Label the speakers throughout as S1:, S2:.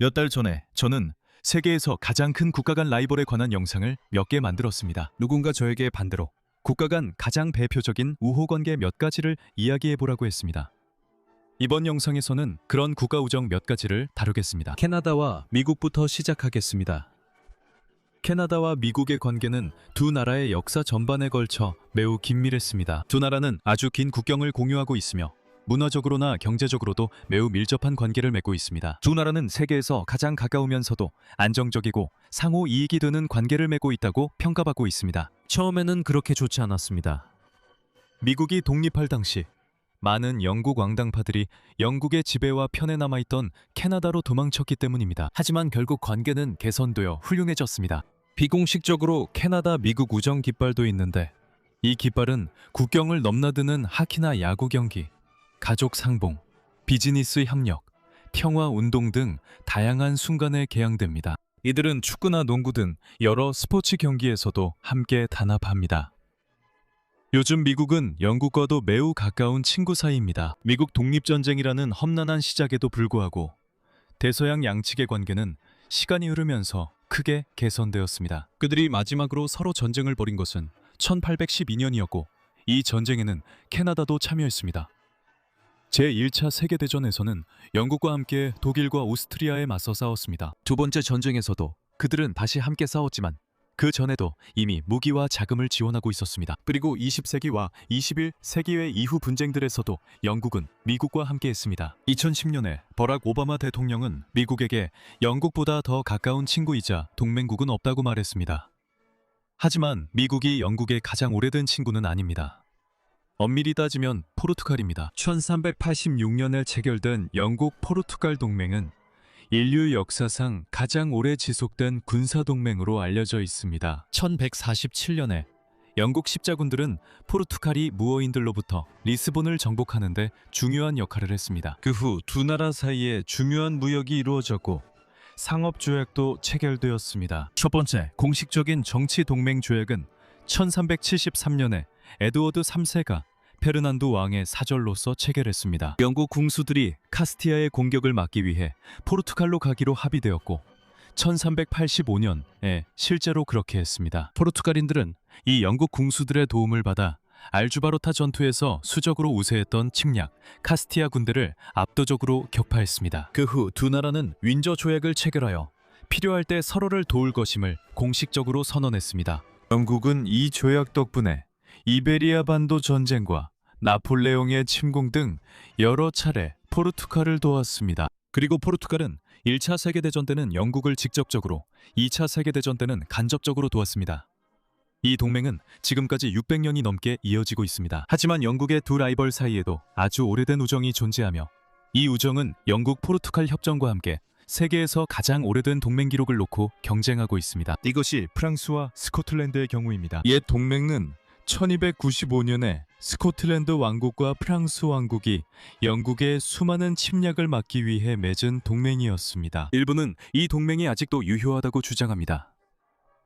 S1: 몇 달 전에 저는 세계에서 가장 큰 국가 간 라이벌에 관한 영상을 몇 개 만들었습니다. 누군가 저에게 반대로 국가 간 가장 대표적인 우호 관계 몇 가지를 이야기해 보라고 했습니다. 이번 영상에서는 그런 국가 우정 몇 가지를 다루겠습니다. 캐나다와 미국부터 시작하겠습니다. 캐나다와 미국의 관계는 두 나라의 역사 전반에 걸쳐 매우 긴밀했습니다. 두 나라는 아주 긴 국경을 공유하고 있으며 문화적으로나 경제적으로도 매우 밀접한 관계를 맺고 있습니다. 두 나라는 세계에서 가장 가까우면서도 안정적이고 상호 이익이 되는 관계를 맺고 있다고 평가받고 있습니다. 처음에는 그렇게 좋지 않았습니다. 미국이 독립할 당시 많은 영국 왕당파들이 영국의 지배와 편에 남아있던 캐나다로 도망쳤기 때문입니다. 하지만 결국 관계는 개선되어 훌륭해졌습니다. 비공식적으로 캐나다 미국 우정 깃발도 있는데 이 깃발은 국경을 넘나드는 하키나 야구 경기, 가족 상봉, 비즈니스 협력, 평화 운동 등 다양한 순간에 개양됩니다. 이들은 축구나 농구 등 여러 스포츠 경기에서도 함께 단합합니다. 요즘 미국은 영국과도 매우 가까운 친구 사이입니다. 미국 독립전쟁이라는 험난한 시작에도 불구하고 대서양 양측의 관계는 시간이 흐르면서 크게 개선되었습니다. 그들이 마지막으로 서로 전쟁을 벌인 것은 1812년이었고 이 전쟁에는 캐나다도 참여했습니다. 제1차 세계대전에서는 영국과 함께 독일과 오스트리아에 맞서 싸웠습니다. 두 번째 전쟁에서도 그들은 다시 함께 싸웠지만 그 전에도 이미 무기와 자금을 지원하고 있었습니다. 그리고 20세기와 21세기의 이후 분쟁들에서도 영국은 미국과 함께 했습니다. 2010년에 버락 오바마 대통령은 미국에게 영국보다 더 가까운 친구이자 동맹국은 없다고 말했습니다. 하지만 미국이 영국의 가장 오래된 친구는 아닙니다. 엄밀히 따지면 포르투갈입니다. 1386년에 체결된 영국 포르투갈 동맹은 인류 역사상 가장 오래 지속된 군사동맹으로 알려져 있습니다. 1147년에 영국 십자군들은 포르투갈이 무어인들로부터 리스본을 정복하는 데 중요한 역할을 했습니다. 그 후 두 나라 사이에 중요한 무역이 이루어졌고 상업조약도 체결되었습니다. 첫 번째 공식적인 정치동맹조약은 1373년에 에드워드 3세가 페르난도 왕의 사절로서 체결했습니다. 영국 궁수들이 카스티아의 공격을 막기 위해 포르투갈로 가기로 합의되었고 1385년에 실제로 그렇게 했습니다. 포르투갈인들은 이 영국 궁수들의 도움을 받아 알주바로타 전투에서 수적으로 우세했던 침략 카스티아 군대를 압도적으로 격파했습니다. 그 후 두 나라는 윈저 조약을 체결하여 필요할 때 서로를 도울 것임을 공식적으로 선언했습니다. 영국은 이 조약 덕분에 이베리아 반도 전쟁과 나폴레옹의 침공 등 여러 차례 포르투갈을 도왔습니다. 그리고 포르투갈은 1차 세계대전 때는 영국을 직접적으로, 2차 세계대전 때는 간접적으로 도왔습니다. 이 동맹은 지금까지 600년이 넘게 이어지고 있습니다. 하지만 영국의 두 라이벌 사이에도 아주 오래된 우정이 존재하며 이 우정은 영국 포르투갈 협정과 함께 세계에서 가장 오래된 동맹 기록을 놓고 경쟁하고 있습니다. 이것이 프랑스와 스코틀랜드의 경우입니다. 옛 동맹은 1295년에 스코틀랜드 왕국과 프랑스 왕국이 영국의 수많은 침략을 막기 위해 맺은 동맹이었습니다. 일부는 이 동맹이 아직도 유효하다고 주장합니다.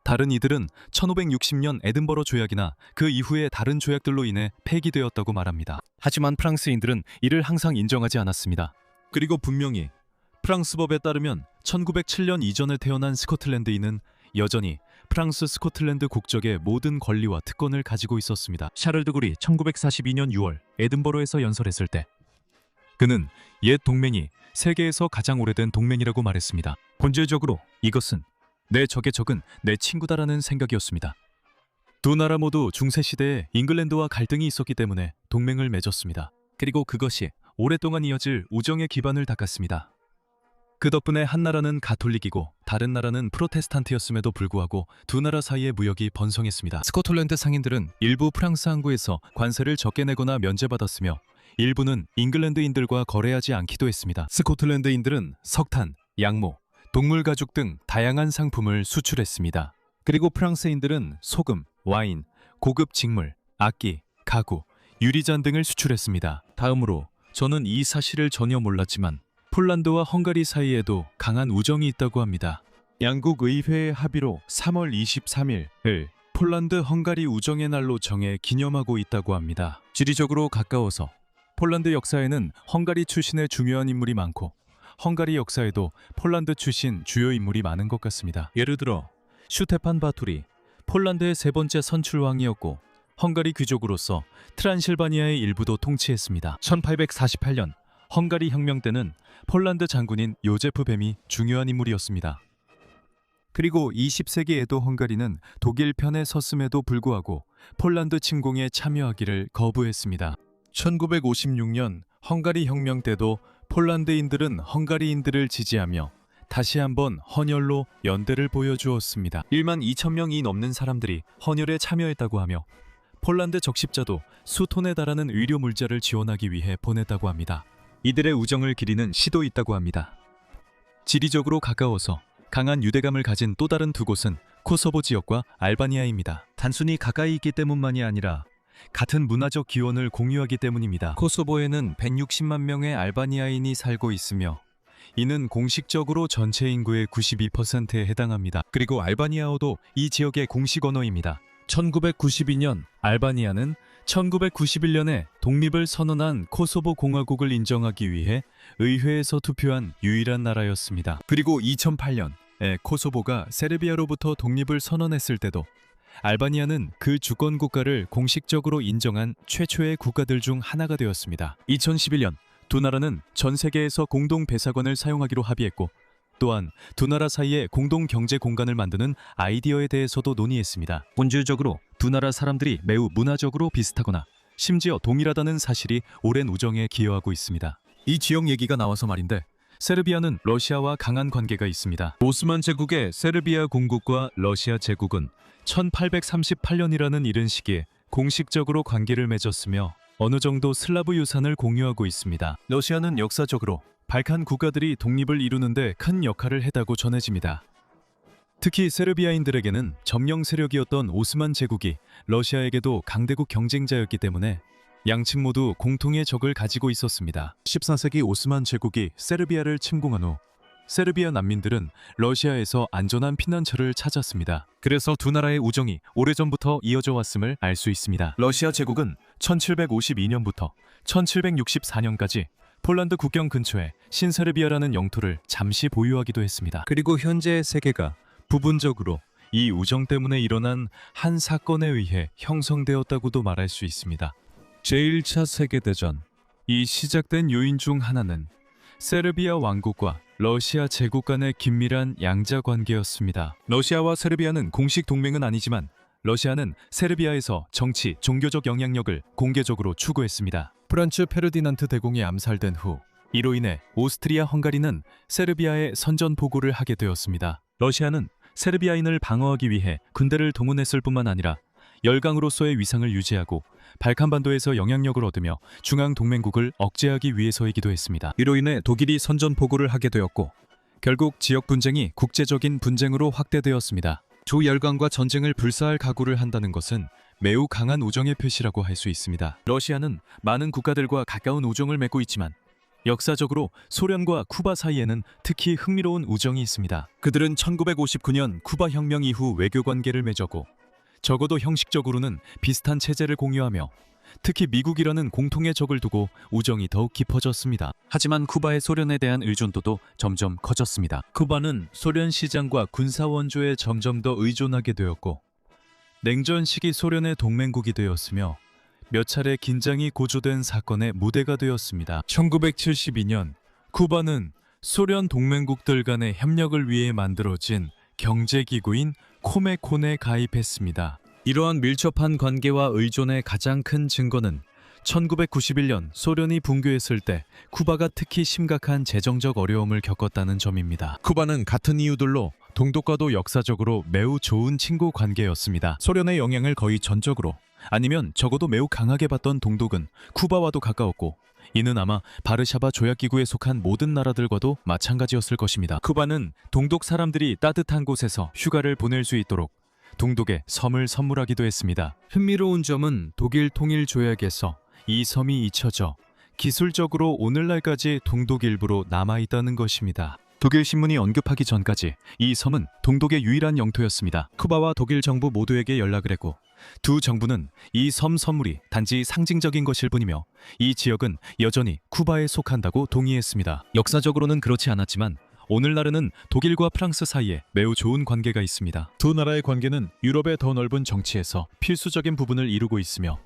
S1: 다른 이들은 1560년 에든버러 조약이나 그 이후의 다른 조약들로 인해 폐기되었다고 말합니다. 하지만 프랑스인들은 이를 항상 인정하지 않았습니다. 그리고 분명히 프랑스 법에 따르면 1907년 이전에 태어난 스코틀랜드인은 여전히 프랑스 스코틀랜드 국적의 모든 권리와 특권을 가지고 있었습니다. 샤를 드골이 1942년 6월 에든버러에서 연설했을 때 그는 옛 동맹이 세계에서 가장 오래된 동맹이라고 말했습니다. 본질적으로 이것은 내 적의 적은 내 친구다라는 생각이었습니다. 두 나라 모두 중세시대에 잉글랜드와 갈등이 있었기 때문에 동맹을 맺었습니다. 그리고 그것이 오랫동안 이어질 우정의 기반을 닦았습니다. 그 덕분에 한 나라는 가톨릭이고 다른 나라는 프로테스탄트였음에도 불구하고 두 나라 사이의 무역이 번성했습니다. 스코틀랜드 상인들은 일부 프랑스 항구에서 관세를 적게 내거나 면제받았으며 일부는 잉글랜드인들과 거래하지 않기도 했습니다. 스코틀랜드인들은 석탄, 양모, 동물 가죽 등 다양한 상품을 수출했습니다. 그리고 프랑스인들은 소금, 와인, 고급 직물, 악기, 가구, 유리잔 등을 수출했습니다. 다음으로 저는 이 사실을 전혀 몰랐지만 폴란드와 헝가리 사이에도 강한 우정이 있다고 합니다. 양국 의회의 합의로 3월 23일을 폴란드 헝가리 우정의 날로 정해 기념하고 있다고 합니다. 지리적으로 가까워서 폴란드 역사에는 헝가리 출신의 중요한 인물이 많고 헝가리 역사에도 폴란드 출신 주요 인물이 많은 것 같습니다. 예를 들어 슈테판 바투리, 폴란드의 세 번째 선출왕이었고 헝가리 귀족으로서 트란실바니아의 일부도 통치했습니다. 1848년 헝가리 혁명 때는 폴란드 장군인 요제프 뱀이 중요한 인물이었습니다. 그리고 20세기에도 헝가리는 독일 편에 섰음에도 불구하고 폴란드 침공에 참여하기를 거부했습니다. 1956년 헝가리 혁명 때도 폴란드인들은 헝가리인들을 지지하며 다시 한번 헌혈로 연대를 보여주었습니다. 1만 2천 명이 넘는 사람들이 헌혈에 참여했다고 하며 폴란드 적십자도 수톤에 달하는 의료 물자를 지원하기 위해 보냈다고 합니다. 이들의 우정을 기리는 시도 있다고 합니다. 지리적으로 가까워서 강한 유대감을 가진 또 다른 두 곳은 코소보 지역과 알바니아입니다. 단순히 가까이 있기 때문만이 아니라 같은 문화적 기원을 공유하기 때문입니다. 코소보에는 160만 명의 알바니아인이 살고 있으며 이는 공식적으로 전체 인구의 92%에 해당합니다. 그리고 알바니아어도 이 지역의 공식 언어입니다. 1992년 알바니아는 1991년에 독립을 선언한 코소보 공화국을 인정하기 위해 의회에서 투표한 유일한 나라였습니다. 그리고 2008년에 코소보가 세르비아로부터 독립을 선언했을 때도 알바니아는 그 주권 국가를 공식적으로 인정한 최초의 국가들 중 하나가 되었습니다. 2011년 두 나라는 전 세계에서 공동 배사관을 사용하기로 합의했고 또한 두 나라 사이에 공동 경제 공간을 만드는 아이디어에 대해서도 논의했습니다. 본질적으로 두 나라 사람들이 매우 문화적으로 비슷하거나 심지어 동일하다는 사실이 오랜 우정에 기여하고 있습니다. 이 지역 얘기가 나와서 말인데 세르비아는 러시아와 강한 관계가 있습니다. 오스만 제국의 세르비아 공국과 러시아 제국은 1838년이라는 이른 시기에 공식적으로 관계를 맺었으며 어느 정도 슬라브 유산을 공유하고 있습니다. 러시아는 역사적으로 발칸 국가들이 독립을 이루는데 큰 역할을 했다고 전해집니다. 특히 세르비아인들에게는 점령 세력이었던 오스만 제국이 러시아에게도 강대국 경쟁자였기 때문에 양측 모두 공통의 적을 가지고 있었습니다. 14세기 오스만 제국이 세르비아를 침공한 후 세르비아 난민들은 러시아에서 안전한 피난처를 찾았습니다. 그래서 두 나라의 우정이 오래전부터 이어져 왔음을 알 수 있습니다. 러시아 제국은 1752년부터 1764년까지 폴란드 국경 근처에 신세르비아라는 영토를 잠시 보유하기도 했습니다. 그리고 현재 세계가 부분적으로 이 우정 때문에 일어난 한 사건에 의해 형성되었다고도 말할 수 있습니다. 제1차 세계대전. 이 시작된 요인 중 하나는 세르비아 왕국과 러시아 제국 간의 긴밀한 양자 관계였습니다. 러시아와 세르비아는 공식 동맹은 아니지만 러시아는 세르비아에서 정치, 종교적 영향력을 공개적으로 추구했습니다. 프란츠 페르디난트 대공이 암살된 후 이로 인해 오스트리아 헝가리는 세르비아에 선전 보고를 하게 되었습니다. 러시아는 세르비아인을 방어하기 위해 군대를 동원했을 뿐만 아니라 열강으로서의 위상을 유지하고 발칸반도에서 영향력을 얻으며 중앙 동맹국을 억제하기 위해서이기도 했습니다. 이로 인해 독일이 선전 보고를 하게 되었고 결국 지역 분쟁이 국제적인 분쟁으로 확대되었습니다. 두 열강과 전쟁을 불사할 각오를 한다는 것은 매우 강한 우정의 표시라고 할 수 있습니다. 러시아는 많은 국가들과 가까운 우정을 맺고 있지만 역사적으로 소련과 쿠바 사이에는 특히 흥미로운 우정이 있습니다. 그들은 1959년 쿠바 혁명 이후 외교 관계를 맺었고 적어도 형식적으로는 비슷한 체제를 공유하며 특히 미국이라는 공통의 적을 두고 우정이 더욱 깊어졌습니다. 하지만 쿠바의 소련에 대한 의존도도 점점 커졌습니다. 쿠바는 소련 시장과 군사 원조에 점점 더 의존하게 되었고 냉전 시기 소련의 동맹국이 되었으며 몇 차례 긴장이 고조된 사건의 무대가 되었습니다. 1972년 쿠바는 소련 동맹국들 간의 협력을 위해 만들어진 경제기구인 코메콘에 가입했습니다. 이러한 밀접한 관계와 의존의 가장 큰 증거는 1991년 소련이 붕괴했을 때 쿠바가 특히 심각한 재정적 어려움을 겪었다는 점입니다. 쿠바는 같은 이유들로 동독과도 역사적으로 매우 좋은 친구 관계였습니다. 소련의 영향을 거의 전적으로 아니면 적어도 매우 강하게 받던 동독은 쿠바와도 가까웠고 이는 아마 바르샤바 조약기구에 속한 모든 나라들과도 마찬가지였을 것입니다. 쿠바는 동독 사람들이 따뜻한 곳에서 휴가를 보낼 수 있도록 동독에 섬을 선물하기도 했습니다. 흥미로운 점은 독일 통일 조약에서 이 섬이 잊혀져 기술적으로 오늘날까지 동독 일부로 남아있다는 것입니다. 독일 신문이 언급하기 전까지 이 섬은 동독의 유일한 영토였습니다. 쿠바와 독일 정부 모두에게 연락을 했고 두 정부는 이 섬 선물이 단지 상징적인 것일 뿐이며 이 지역은 여전히 쿠바에 속한다고 동의했습니다. 역사적으로는 그렇지 않았지만 오늘날에는 독일과 프랑스 사이에 매우 좋은 관계가 있습니다. 두 나라의 관계는 유럽의 더 넓은 정치에서 필수적인 부분을 이루고 있으며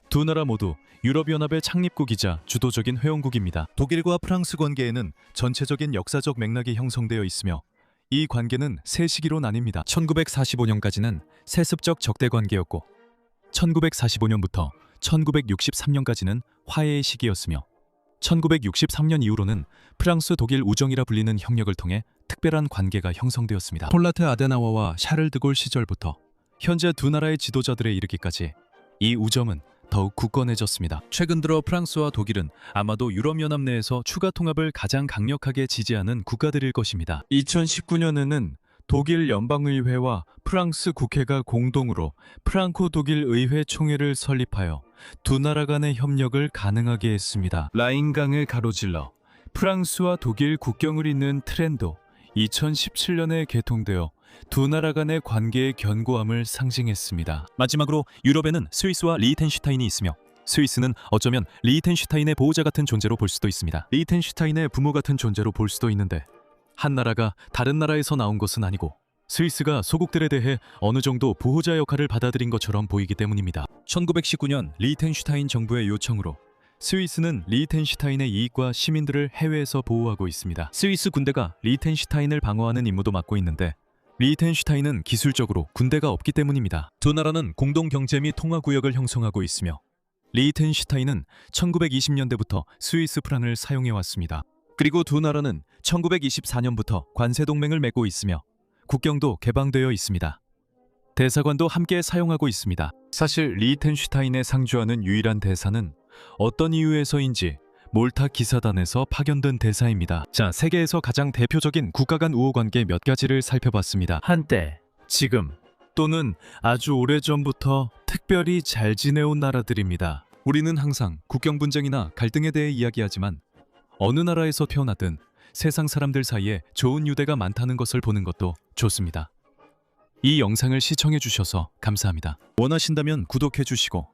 S1: 두 나라 모두 유럽연합의 창립국이자 주도적인 회원국입니다. 독일과 프랑스 관계에는 전체적인 역사적 맥락이 형성되어 있으며 이 관계는 세 시기로 나뉩니다. 1945년까지는 세습적 적대 관계였고 1945년부터 1963년까지는 화해의 시기였으며 1963년 이후로는 프랑스 독일 우정이라 불리는 협력을 통해 특별한 관계가 형성되었습니다. 폴라트 아데나워와 샤를 드골 시절부터 현재 두 나라의 지도자들에 이르기까지 이 우정은 더욱 굳건해졌습니다. 최근 들어 프랑스와 독일은 아마도 유럽연합 내에서 추가 통합을 가장 강력하게 지지하는 국가들일 것입니다. 2019년에는 독일 연방의회와 프랑스 국회가 공동으로 프랑코 독일 의회 총회를 설립하여 두 나라 간의 협력을 가능하게 했습니다. 라인강을 가로질러 프랑스와 독일 국경을 잇는 트렌도 2017년에 개통되어 두 나라 간의 관계의 견고함을 상징했습니다. 마지막으로 유럽에는 스위스와 리히텐슈타인이 있으며 스위스는 어쩌면 리히텐슈타인의 보호자 같은 존재로 볼 수도 있습니다. 리히텐슈타인의 부모 같은 존재로 볼 수도 있는데 한 나라가 다른 나라에서 나온 것은 아니고 스위스가 소국들에 대해 어느 정도 보호자 역할을 받아들인 것처럼 보이기 때문입니다. 1919년 리히텐슈타인 정부의 요청으로 스위스는 리히텐슈타인의 이익과 시민들을 해외에서 보호하고 있습니다. 스위스 군대가 리히텐슈타인을 방어하는 임무도 맡고 있는데 리히텐슈타인은 기술적으로 군대가 없기 때문입니다. 두 나라는 공동 경제 및 통화 구역을 형성하고 있으며 리히텐슈타인은 1920년대부터 스위스 프랑을 사용해 왔습니다. 그리고 두 나라는 1924년부터 관세 동맹을 맺고 있으며 국경도 개방되어 있습니다. 대사관도 함께 사용하고 있습니다. 사실 리히텐슈타인에 상주하는 유일한 대사는 어떤 이유에서인지 몰타 기사단에서 파견된 대사입니다. 자, 세계에서 가장 대표적인 국가 간 우호 관계 몇 가지를 살펴봤습니다. 한때, 지금, 또는 아주 오래전부터 특별히 잘 지내온 나라들입니다. 우리는 항상 국경 분쟁이나 갈등에 대해 이야기하지만 어느 나라에서 태어나든 세상 사람들 사이에 좋은 유대가 많다는 것을 보는 것도 좋습니다. 이 영상을 시청해 주셔서 감사합니다. 원하신다면 구독해 주시고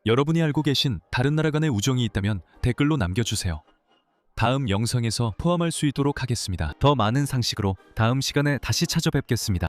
S1: 여러분이 알고 계신 다른 나라 간의 우정이 있다면 댓글로 남겨주세요. 다음 영상에서 포함할 수 있도록 하겠습니다. 더 많은 상식으로 다음 시간에 다시 찾아뵙겠습니다.